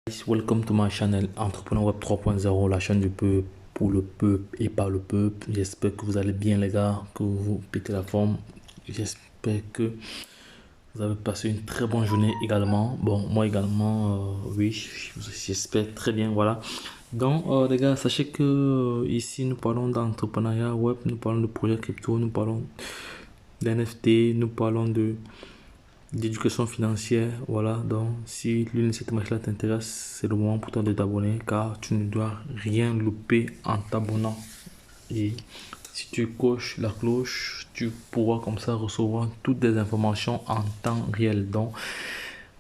Welcome to my channel Entrepreneur Web 3.0, la chaîne du peuple, pour le peuple et par le peuple. J'espère que vous allez bien les gars, que vous pétez la forme. J'espère que vous avez passé une très bonne journée également. Bon, moi également, oui, j'espère très bien, voilà. Donc les gars, sachez que ici nous parlons d'entrepreneuriat web, nous parlons de projets crypto, nous parlons d'NFT, nous parlons d'éducation financière. Voilà, donc si l'une de ces thématiques-là t'intéresse, c'est le moment pour toi de t'abonner car tu ne dois rien louper en t'abonnant. Et si tu coches la cloche, tu pourras comme ça recevoir toutes les informations en temps réel. Donc,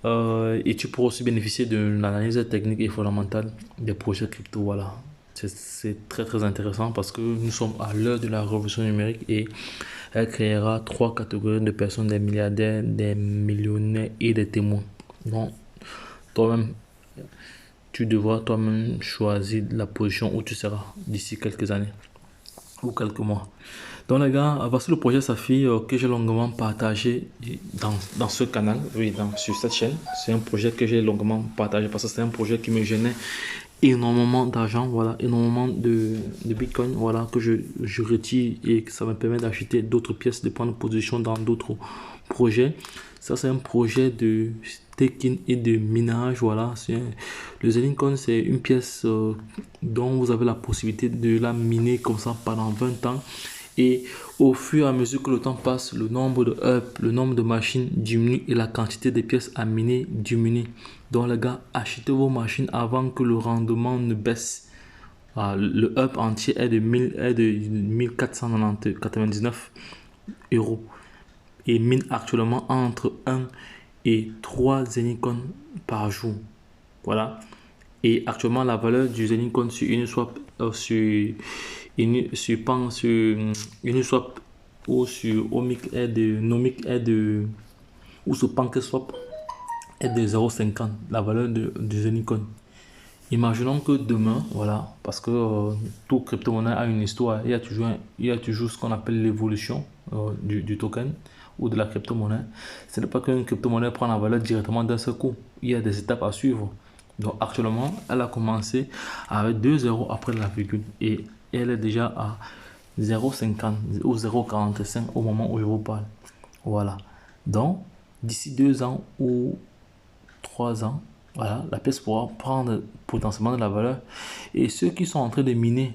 et tu pourras aussi bénéficier de l'analyse technique et fondamentale des projets crypto. Voilà, c'est très intéressant parce que nous sommes à l'heure de la révolution numérique et elle créera trois catégories de personnes: des milliardaires, des millionnaires et des témoins. Donc, toi-même, tu devras toi-même choisir la position où tu seras d'ici quelques années ou quelques mois. Donc les gars, voici le projet Safi que j'ai longuement partagé dans ce canal, oui, sur cette chaîne. C'est un projet que j'ai longuement partagé parce que c'est un projet qui me gênait énormément d'argent, voilà, énormément de bitcoin, voilà, que je retire et que ça me permet d'acheter d'autres pièces, de prendre position dans d'autres projets. Ça, c'est un projet de staking et de minage, voilà. Le Zenicoin, c'est une pièce dont vous avez la possibilité de la miner comme ça pendant 20 ans. Et au fur et à mesure que le temps passe, le nombre de hubs, le nombre de machines diminue et la quantité de pièces à miner diminue. Donc les gars, achetez vos machines avant que le rendement ne baisse. Le hub entier est de 1499 euros et mine actuellement entre 1 et 3 Zenicoin par jour. Voilà. Et actuellement, la valeur du Zenicoin sur Uniswap, sur Uniswap ou sur Omic est de Nomic est de, ou sur PancakeSwap est de 0,50 la valeur du Zenicoin. Imaginons que demain, voilà, parce que tout crypto-monnaie a une histoire, il y a toujours ce qu'on appelle l'évolution du token ou de la crypto-monnaie. Ce n'est pas qu'une crypto-monnaie prend la valeur directement d'un seul coup, il y a des étapes à suivre. Donc actuellement, elle a commencé avec 2 zéros après la virgule et elle est déjà à 0,50 ou 0,45 au moment où je vous parle. Voilà. Donc, d'ici 2 ans ou 3 ans, voilà, la pièce pourra prendre potentiellement de la valeur. Et ceux qui sont en train de miner,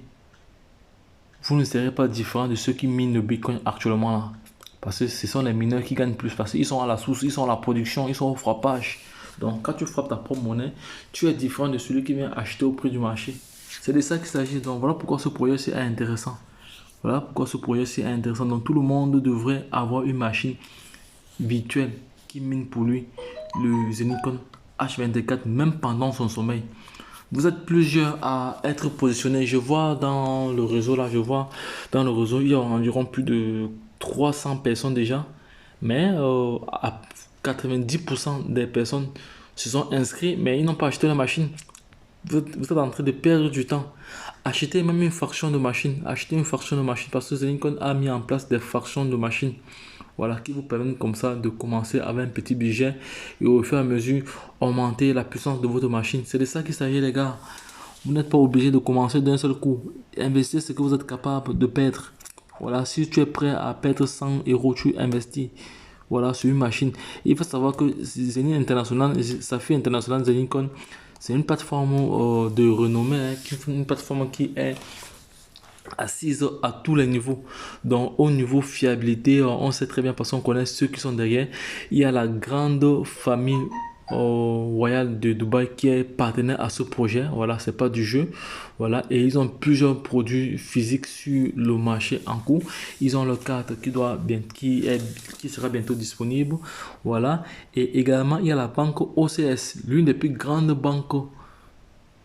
vous ne serez pas différent de ceux qui minent le Bitcoin actuellement là. Parce que ce sont les mineurs qui gagnent plus. Parce qu'ils sont à la source, ils sont à la production, ils sont au frappage. Donc quand tu frappes ta propre monnaie, tu es différent de celui qui vient acheter au prix du marché. C'est de ça qu'il s'agit. Donc voilà pourquoi ce projet est intéressant. Voilà pourquoi ce projet est intéressant. Donc tout le monde devrait avoir une machine virtuelle qui mine pour lui le Zenicoin H24 même pendant son sommeil. Vous êtes plusieurs à être positionnés. Je vois dans le réseau là, il y a environ plus de 300 personnes déjà. Mais à 90% des personnes se sont inscrites, mais ils n'ont pas acheté la machine. Vous êtes en train de perdre du temps. Achetez même une fraction de machine. Achetez une fraction de machine parce que Zenicoin a mis en place des fractions de machines. Voilà, qui vous permettent comme ça de commencer avec un petit budget et au fur et à mesure augmenter la puissance de votre machine. C'est de ça qu'il s'agit les gars. Vous n'êtes pas obligé de commencer d'un seul coup. Investissez ce que vous êtes capable de perdre. Voilà, si tu es prêt à perdre 100 euros, tu investis. Voilà, sur une machine. Il faut savoir que Zenith International, Safi International Zenicoin, c'est une plateforme de renommée, hein, une plateforme qui est assise à tous les niveaux. Donc au niveau fiabilité, on sait très bien parce qu'on connaît ceux qui sont derrière. Il y a la grande famille royale de Dubaï qui est partenaire à ce projet. Voilà, c'est pas du jeu. Voilà, et ils ont plusieurs produits physiques sur le marché en cours. Ils ont leur carte qui sera bientôt disponible. Voilà, et également il y a la banque OCS, l'une des plus grandes banques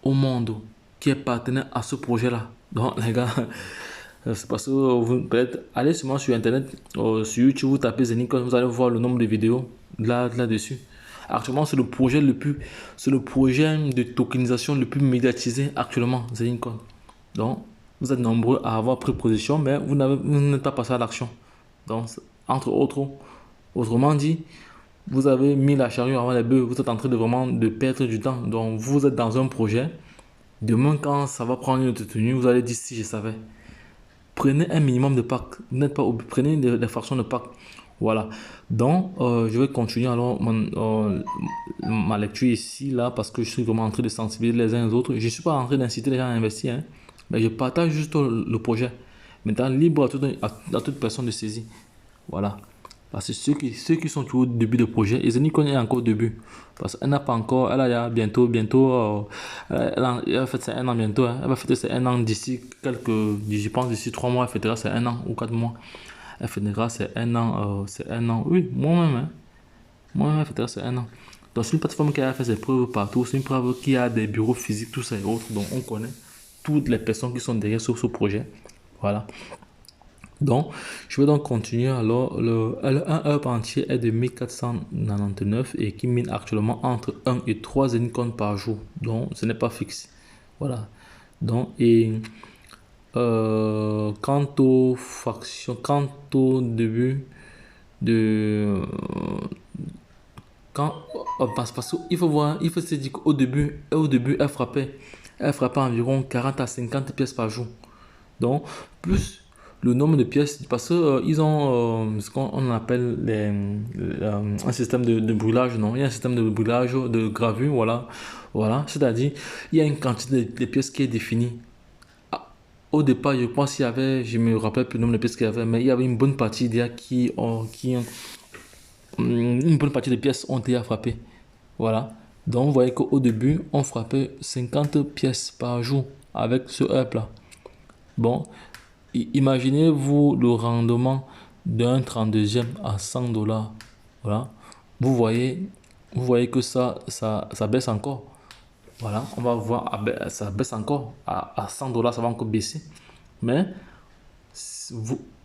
au monde qui est partenaire à ce projet-là. Donc, les gars, c'est parce que vous peut-être allez sûrement sur internet, sur YouTube, vous tapez Zenicoin, vous allez voir le nombre de vidéos là-dessus. Actuellement, c'est le projet de tokenisation le plus médiatisé actuellement, Zenicoin. Donc, vous êtes nombreux à avoir pris position, mais vous n'êtes pas passé à l'action. Donc, entre autres, autrement dit, vous avez mis la charrue avant les bœufs, vous êtes en train de vraiment de perdre du temps. Donc, vous êtes dans un projet. Demain, quand ça va prendre une autre tenue, vous allez dire si je savais. Prenez un minimum de packs. Vous n'êtes pas prenez des fractions de packs. Voilà. Donc, je vais continuer alors ma lecture ici, là, parce que je suis vraiment en train de sensibiliser les uns les autres. Je ne suis pas en train d'inciter les gens à investir, hein, mais je partage juste le projet. Maintenant, libre à toute personne de saisir. Voilà. Parce que ceux qui sont toujours au début de projet, ils n'y connaissent encore au début. Parce qu'elle n'a pas encore, elle a bientôt, elle a fait c'est un an bientôt. Hein. Elle va fêter c'est un an d'ici je pense d'ici 3 mois, elle fêtera c'est un an ou 4 mois. Elle fêtera c'est un an. Oui, moi-même, hein. Moi-même, elle fêtera c'est un an. Donc c'est une plateforme qui a fait ses preuves partout. C'est une preuve qui a des bureaux physiques, tout ça et autres. Donc on connaît toutes les personnes qui sont derrière sur ce projet. Voilà. Donc, je vais donc continuer. Alors, un up entier est de 1499 et qui mine actuellement entre 1 et 3 Zenicon par jour. Donc, ce n'est pas fixe. Voilà. Donc, quant aux factions, quant au début de. Quand, parce qu'il faut voir, il faut se dire qu'au début, elle frappait environ 40 à 50 pièces par jour. Donc, plus le nombre de pièces, parce que ils ont ce qu'on appelle un système de brûlage, non? Il y a un système de brûlage, de gravure, voilà. Voilà, c'est-à-dire, il y a une quantité de pièces qui est définie. Ah, au départ, je pense qu'il y avait, je me rappelle plus le nombre de pièces qu'il y avait, mais il y avait une bonne partie d'IA une bonne partie des pièces ont été frappées. Voilà. Donc, vous voyez qu'au début, on frappait 50 pièces par jour avec ce up-là. Bon, imaginez-vous le rendement d'un 32e à 100 dollars. Voilà. Vous voyez que ça baisse encore. Voilà. On va voir, ça baisse encore. À 100 dollars, ça va encore baisser. Mais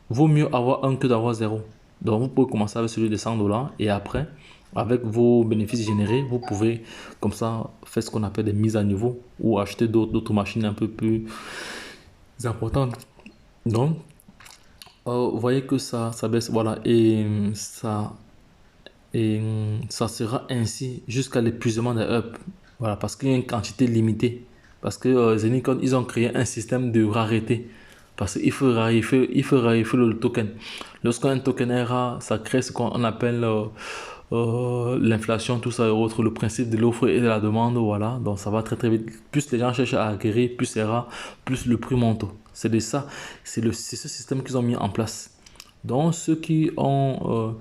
vaut mieux avoir un que d'avoir zéro. Donc, vous pouvez commencer avec celui de 100 dollars et après, avec vos bénéfices générés, vous pouvez comme ça faire ce qu'on appelle des mises à niveau ou acheter d'autres machines un peu plus importantes. Donc, vous voyez que ça baisse, voilà, et ça sera ainsi jusqu'à l'épuisement des up. Voilà, parce qu'il y a une quantité limitée. Parce que Zenicon, ils ont créé un système de rareté. Parce qu'il faut raréfier le token. Lorsqu'un token est rare, ça crée ce qu'on appelle l'inflation, tout ça et autres, le principe de l'offre et de la demande, voilà. Donc ça va très très vite. Plus les gens cherchent à acquérir, plus c'est rare, plus le prix monte. C'est de ça, c'est ce système qu'ils ont mis en place. Donc ceux qui ont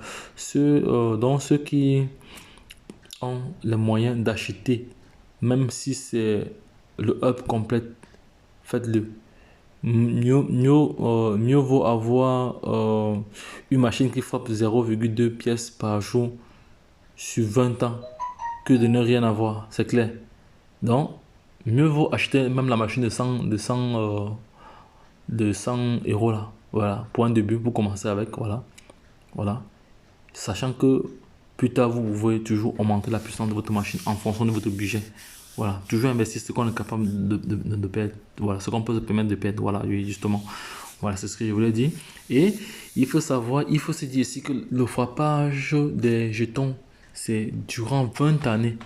les moyens d'acheter, même si c'est le up complet, faites-le. Mieux vaut avoir une machine qui frappe 0,2 pièces par jour sur 20 ans que de ne rien avoir, c'est clair. Donc, mieux vaut acheter même la machine de 100 euros là. Voilà, pour un début, pour commencer avec, voilà. Voilà. Sachant que plus tard, vous pouvez toujours augmenter la puissance de votre machine en fonction de votre budget. Voilà, toujours investir ce qu'on est capable de perdre. Voilà, ce qu'on peut se permettre de perdre. Voilà, oui, justement. Voilà, c'est ce que je voulais dire. Et il faut se dire ici que le frappage des jetons, c'est durant 20 années.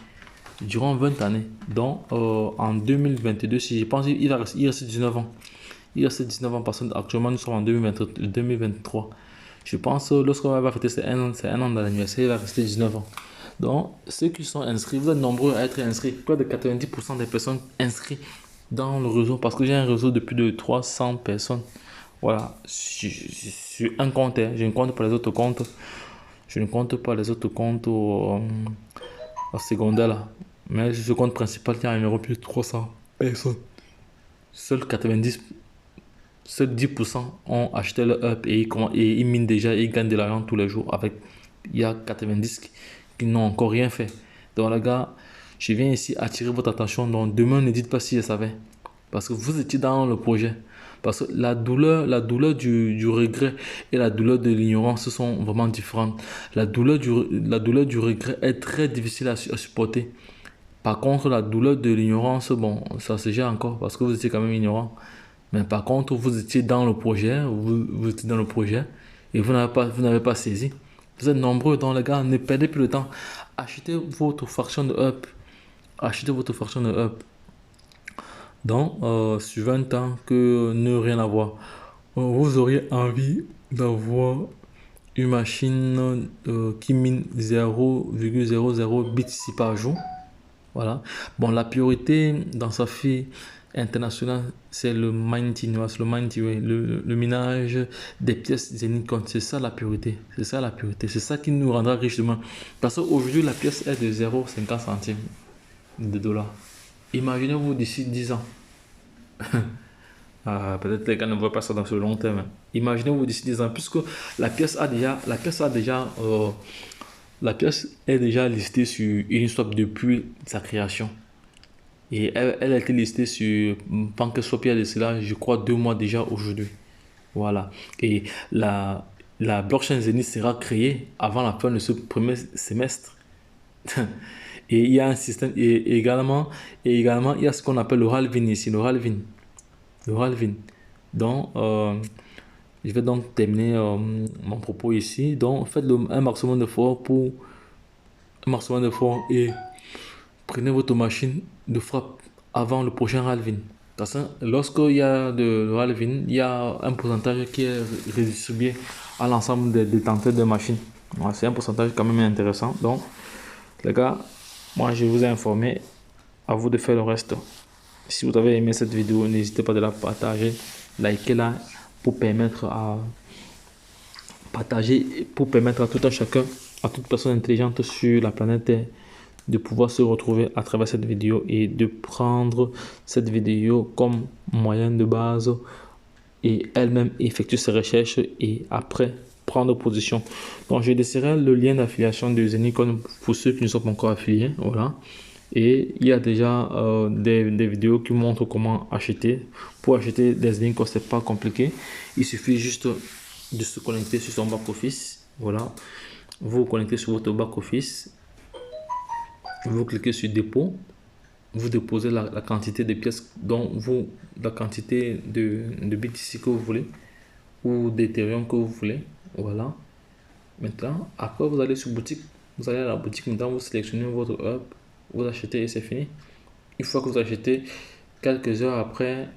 Durant 20 années. Donc, en 2022, si je pense, il reste 19 ans. Il reste 19 ans parce qu'actuellement, nous sommes en 2023. Je pense que lorsqu'on va fêter c'est un an d'anniversaire, il va rester 19 ans. Donc, ceux qui sont inscrits, vous êtes nombreux à être inscrits. Près de 90% des personnes inscrites dans le réseau, parce que j'ai un réseau de plus de 300 personnes. Voilà, sur un compte, hein. Je ne compte pas les autres comptes. Je ne compte pas les autres comptes au secondaire là. Mais sur ce compte principal, il y a un numéro plus de 300 personnes. Seuls 90, seuls 10% ont acheté le up et ils minent déjà et ils gagnent de l'argent tous les jours avec. Il y a 90 qui n'ont encore rien fait. Donc les gars, je viens ici attirer votre attention. Donc demain, ne dites pas si je savais. Parce que vous étiez dans le projet. Parce que la douleur du regret et la douleur de l'ignorance sont vraiment différentes. La douleur du regret est très difficile à supporter. Par contre, la douleur de l'ignorance, bon, ça se gère encore parce que vous étiez quand même ignorant. Mais par contre, vous étiez dans le projet, vous étiez dans le projet et vous n'avez pas saisi. Vous êtes nombreux, donc les gars, ne perdez plus de temps. Achetez votre fraction de up. Achetez votre fraction de up. Donc, sur 20 ans que ne rien avoir. Vous auriez envie d'avoir une machine qui mine 0,00 bits ici par jour. Voilà. Bon, la priorité dans sa fille internationale, c'est le mining, le minage des pièces Zenicon. C'est ça la priorité. C'est ça la priorité. C'est ça qui nous rendra riches demain. Parce qu'aujourd'hui, la pièce est de 0,50 centimes de dollars. Imaginez-vous d'ici 10 ans. Peut-être les gars ne voient pas ça dans ce long terme. Imaginez-vous d'ici 10 ans, puisque la pièce est déjà listée sur Uniswap depuis sa création. Et elle a été listée sur PancakeSwap il y a de cela, je crois, 2 mois déjà aujourd'hui. Voilà. Et la blockchain Zenith sera créée avant la fin de ce premier semestre. Et il y a un système, et également, il y a ce qu'on appelle le halving ici, le halving. Donc, je vais donc terminer mon propos ici. Donc, faites un maximum d'efforts et prenez votre machine de frappe avant le prochain halving. Parce que lorsqu'il y a le halving, il y a un pourcentage qui est redistribué à l'ensemble des détenteurs de machines. C'est un pourcentage quand même intéressant. Donc, les gars, moi je vous ai informé. À vous de faire le reste. Si vous avez aimé cette vidéo, n'hésitez pas de la partager, likez-la pour permettre à partager, pour permettre à tout un chacun, à toute personne intelligente sur la planète Terre de pouvoir se retrouver à travers cette vidéo et de prendre cette vidéo comme moyen de base et elle-même effectuer ses recherches et après prendre position. Donc je laisserai le lien d'affiliation de Zenicon pour ceux qui ne sont pas encore affiliés. Voilà. Et il y a déjà des vidéos qui montrent comment acheter. Pour acheter des Zenicon, c'est pas compliqué. Il suffit juste de se connecter sur son back office. Voilà. Vous vous connectez sur votre back office. Vous cliquez sur dépôt. Vous déposez la quantité de pièces dont la quantité de BTC que vous voulez ou d'Ethereum que vous voulez. Voilà. Maintenant, après vous allez sur boutique. Vous allez à la boutique. Maintenant, vous sélectionnez votre hub. Vous achetez et c'est fini. Une fois que vous achetez, quelques heures après,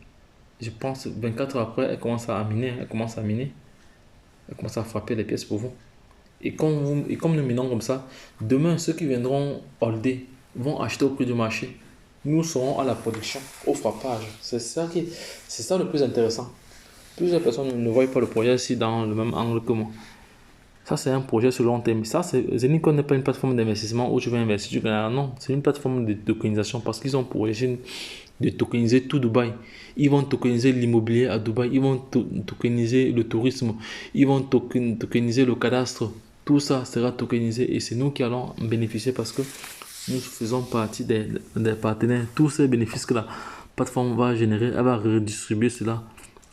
je pense 24 heures après, elle commence à miner. Elle commence à frapper les pièces pour vous. Et comme nous minons comme ça, demain, ceux qui viendront holder vont acheter au prix du marché. Nous serons à la production, au frappage. C'est ça le plus intéressant. Plusieurs personnes ne voient pas le projet ici dans le même angle que moi. Ça, c'est un projet sur long terme. Ça, Zenicon n'est pas une plateforme d'investissement où tu vas investir, tu gagnes. Non, c'est une plateforme de tokenisation parce qu'ils ont pour origine de tokeniser tout Dubaï. Ils vont tokeniser l'immobilier à Dubaï. Ils vont tokeniser le tourisme. Ils vont tokeniser le cadastre. Tout ça sera tokenisé et c'est nous qui allons bénéficier parce que nous faisons partie des partenaires. Tous ces bénéfices que la plateforme va générer, elle va redistribuer cela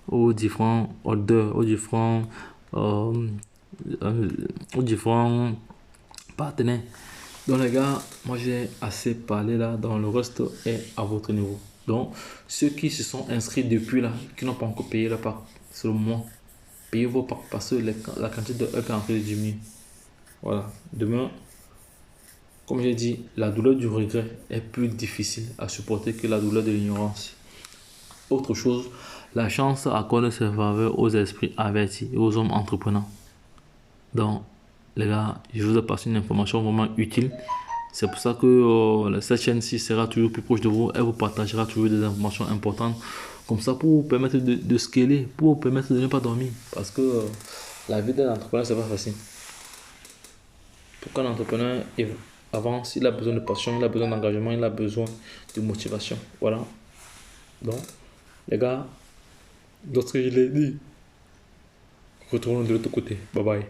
aux différents holders, aux différents partenaires. Donc les gars, moi j'ai assez parlé là, dans le reste est à votre niveau. Donc ceux qui se sont inscrits depuis là, qui n'ont pas encore payé leur part, c'est le moment. Payez vos parts parce que la quantité de up est en train de diminuer. Voilà, demain, comme j'ai dit, la douleur du regret est plus difficile à supporter que la douleur de l'ignorance. Autre chose, la chance accorde ses faveurs aux esprits avertis et aux hommes entreprenants. Donc, les gars, je vous ai passé une information vraiment utile. C'est pour ça que cette chaîne-ci sera toujours plus proche de vous. Elle vous partagera toujours des informations importantes. Comme ça, pour vous permettre de scaler, pour vous permettre de ne pas dormir. Parce que la vie d'un entrepreneur, c'est pas facile. Pour qu'un entrepreneur avance, il a besoin de passion, il a besoin d'engagement, il a besoin de motivation. Voilà. Donc, les gars, lorsque je l'ai dit, retournons de l'autre côté. Bye bye.